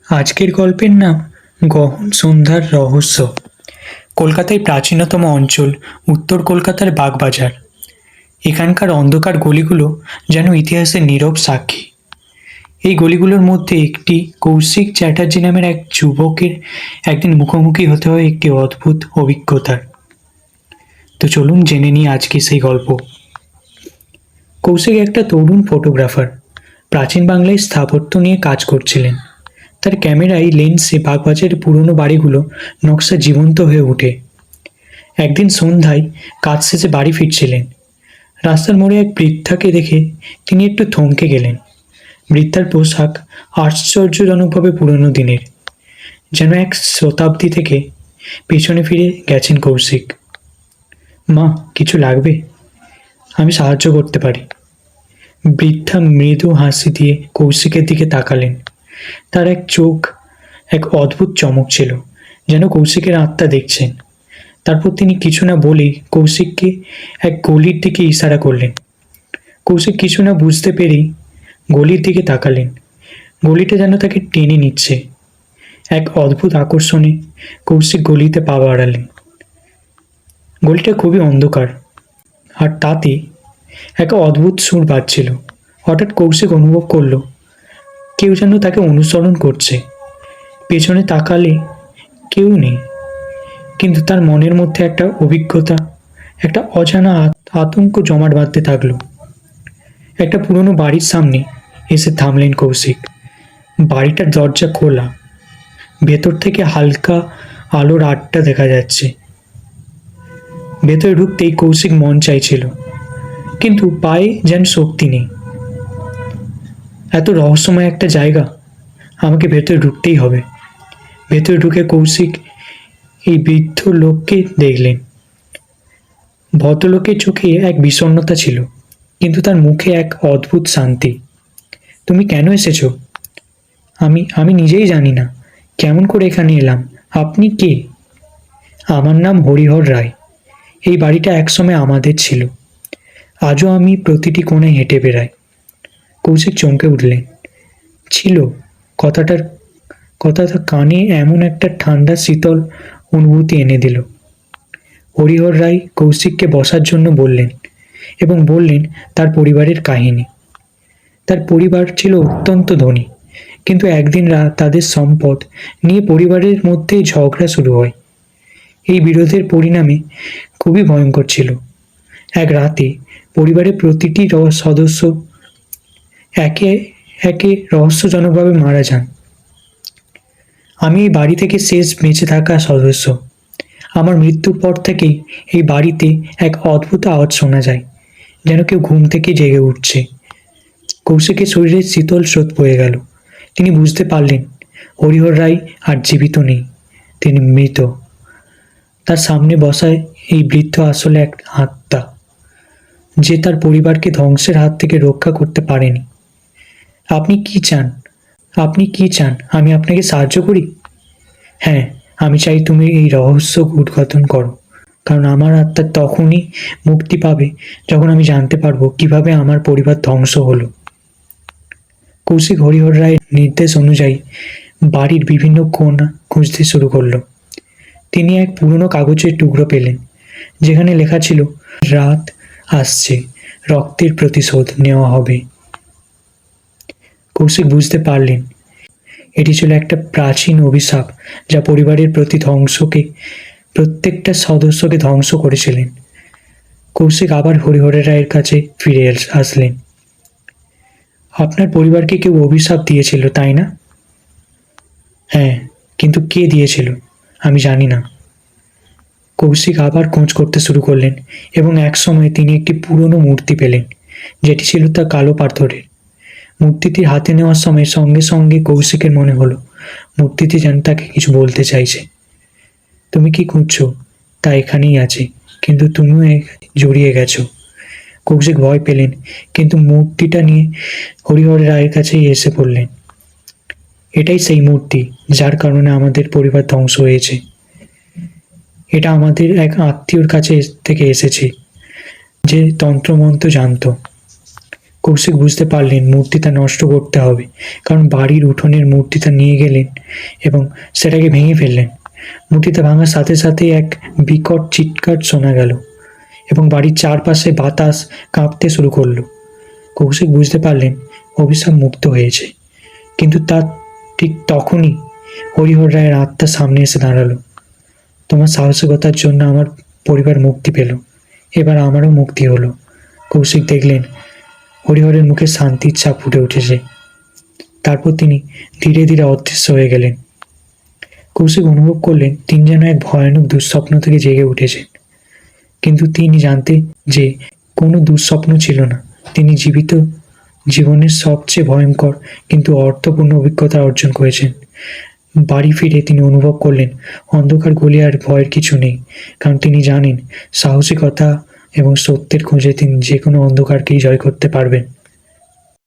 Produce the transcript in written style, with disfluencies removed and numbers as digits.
আজকের গল্পের নাম গহন সন্ধ্যার রহস্য। কলকাতায় প্রাচীনতম অঞ্চল উত্তর কলকাতার বাগবাজার। এখানকার অন্ধকার গলিগুলো যেন ইতিহাসের নীরব সাক্ষী। এই গলিগুলোর মধ্যে একটি কৌশিক চ্যাটার্জি নামের এক যুবকের একদিন মুখোমুখি হতে হয় একটি অদ্ভুত অভিজ্ঞতার। তো চলুন জেনে নিই আজকে সেই গল্প। কৌশিক একটা তরুণ ফটোগ্রাফার, প্রাচীন বাংলায় স্থাপত্য নিয়ে কাজ করছিলেন। তার ক্যামেরায় লেন্সে বাগবাজারের পুরনো বাড়িগুলো নকশা জীবন্ত হয়ে ওঠে। একদিন সন্ধ্যায় কাজ শেষে বাড়ি ফিরছিলেন। রাস্তার মোড়ে এক বৃদ্ধাকে দেখে তিনি একটু থমকে গেলেন। বৃদ্ধার পোশাক আশ্চর্যজনকভাবে পুরনো দিনের, যেন এক শতাব্দী থেকে পিছনে ফিরে গেছেন কৌশিক। মা, কিছু লাগবে? আমি সাহায্য করতে পারি। বৃদ্ধা মৃদু হাসি দিয়ে কৌশিকের দিকে তাকালেন। তার এক চোখ এক অদ্ভুত চমক ছিল, যেন কৌশিকের আত্মা দেখছেন। তারপর তিনি কিছু না বলেই কৌশিককে এক গলির দিকে ইশারা করলেন। কৌশিক কিছু না বুঝতে পেরেই গলির দিকে তাকালেন। গলিটা যেন তাকে টেনে নিচ্ছে। এক অদ্ভুত আকর্ষণে কৌশিক গলিতে পা বাড়ালেন। গলিটা খুবই অন্ধকার, আর তাতে এক অদ্ভুত সুর বাজছিল। হঠাৎ কৌশিক অনুভব করলো কেউ যেন তাকে অনুসরণ করছে। পেছনে তাকালে কেউ নেই, কিন্তু তার মনের মধ্যে একটা অভিজ্ঞতা, একটা অজানা আতঙ্ক জমাট বাঁধতে থাকলো। একটা পুরনো বাড়ির সামনে এসে থামলেন কৌশিক। বাড়িটার দরজা খোলা, ভেতর থেকে হালকা আলোর আটটা দেখা যাচ্ছে। ভেতরে ঢুকতেই কৌশিক মন চাইছিল, কিন্তু পায়ে যেন শক্তি নেই। এত রহস্যময় একটা জায়গা, আমাকে ভেতরে ঢুকতেই হবে। ভেতরে ঢুকে কৌশিক এই বৃদ্ধ লোককে দেখলেন। ভদ্রলোকের চোখে এক বিষণ্ণতা ছিল, কিন্তু তার মুখে এক অদ্ভুত শান্তি। তুমি কেন এসেছো? আমি নিজেই জানি না কেমন করে এখানে এলাম। আপনি কে? আমার নাম হরিহর রায়। এই বাড়িটা একসময় আমাদের ছিল। আজও আমি প্রতিটি কোণে হেঁটে বেড়াই। কৌশিক চমকে উঠলেন। ছিল কথাটা কানে এমন একটা ঠান্ডা শীতল অনুভূতি এনে দিল। হরিহর রায় কৌশিককে বসার জন্য বললেন এবং বললেন তার পরিবারের কাহিনী। তার পরিবার ছিল অত্যন্ত ধনী, কিন্তু একদিন তাদের সম্পদ নিয়ে পরিবারের মধ্যে ঝগড়া শুরু হয়। এই বিরোধের পরিণামে খুবই ভয়ঙ্কর ছিল। এক রাতে পরিবারের প্রতিটি সদস্য একে একে রহস্যজনকভাবে মারা যান। আমি এই বাড়ি থেকে শেষ বেঁচে থাকা সদস্য। আমার মৃত্যুর পর থেকেই এই বাড়িতে এক অদ্ভুত আওয়াজ শোনা যায়, যেন কেউ ঘুম থেকে জেগে উঠছে। কৌশিকের শরীরে শীতল স্রোত বয়ে গেল। তিনি বুঝতে পারলেন হরিহর রায় আর জীবিত নেই, তিনি মৃত। তার সামনে বসায় এই বৃদ্ধ আসলে এক আত্মা, যে তার পরিবারকে ধ্বংসের হাত থেকে রক্ষা করতে পারেনি। আপনি কি চান? আপনি কি চান আমি আপনাকে সাহায্য করি? হ্যাঁ, আমি চাই তুমি এই রহস্য উদ্ঘাটন করো, কারণ আমার আত্মা তখনই মুক্তি পাবে যখন আমি জানতে পারবো কিভাবে আমার পরিবার ধ্বংস হলো। কৌশিক হরিহর রায়ের নির্দেশ অনুযায়ী বাড়ির বিভিন্ন কোণা খুঁজতে শুরু করলো। তিনি এক পুরনো কাগজের টুকরো পেলেন, যেখানে লেখা ছিল, রাত আসছে, রক্তের প্রতিশোধ নেওয়া হবে। কৌশিক বুঝতে পারলেন এটি ছিল একটা প্রাচীন অভিশাপ, যা পরিবারের প্রত্যেকটা সদস্যকে ধ্বংস করেছিলেন। কৌশিক আবার হরিহরের রায়ের কাছে ফিরে আসলেন। আপনার পরিবারকে কেউ অভিশাপ দিয়েছিল, তাই না? হ্যাঁ, কিন্তু কে দিয়েছিল আমি জানি না। কৌশিক আবার খোঁজ করতে শুরু করলেন এবং এক সময় তিনি একটি পুরনো মূর্তি পেলেন, যেটি ছিল তার কালো পাথরের। মূর্তিটি হাতে নেওয়ার সময় সঙ্গে সঙ্গে কৌশিকের মনে হলো মূর্তিটি যেন তাকে কিছু বলতে চাইছে। তুমি কি খুঁজছো তা এখানেই আছে, কিন্তু তুমিও জড়িয়ে গেছো। কৌশিক ভয় পেলেন, কিন্তু মূর্তিটা নিয়ে হরিহর রায়ের কাছেই এসে পড়লেন। এটাই সেই মূর্তি যার কারণে আমাদের পরিবার ধ্বংস হয়েছে। এটা আমাদের এক আত্মীয়র কাছে থেকে এসেছে, যে তন্ত্রমন্ত্র জানত। কৌশিক বুঝতে পারলেন মূর্তিটা নষ্ট করতে হবে, কারণ বাড়ির উঠোনের মূর্তিটা নিয়ে গেলেন এবং সেটাকে ভেঙে ফেললেন। মূর্তিটা ভাঙার সাথে সাথে এক বিকট চিৎকার শোনা গেল এবং বাড়ির চারপাশে বাতাস কাঁপতে শুরু করলো। কৌশিক বুঝতে পারলেন অভিশাপ মুক্ত হয়েছে। কিন্তু তার ঠিক তখনই হরিহর রায়ের আত্মা সামনে এসে দাঁড়ালো। তোমার সাহসিকতার জন্য আমার পরিবার মুক্তি পেল, এবার আমারও মুক্তি হলো। কৌশিক দেখলেন হরিহরের মুখে শান্তির ছাপ ফুটে উঠেছে। তারপর তিনি ধীরে ধীরে অদৃশ্য হয়ে গেলেন। কৌশিক অনুভব করলেন তিনি যেন এক ভয়ানক দুঃস্বপ্ন থেকে জেগে উঠেছেন। কিন্তু তিনি জানতেন যে কোনো দুঃস্বপ্ন ছিল না, তিনি জীবিত জীবনের সবচেয়ে ভয়ঙ্কর কিন্তু অর্থপূর্ণ অভিজ্ঞতা অর্জন করেছেন। বাড়ি ফিরে তিনি অনুভব করলেন অন্ধকার গলি আর ভয়ের কিছু নেই, কারণ তিনি জানেন সাহসিকতা এবং সত্যের খোঁজে তিনি যে কোনো অন্ধকারকেই জয় করতে পারবেন।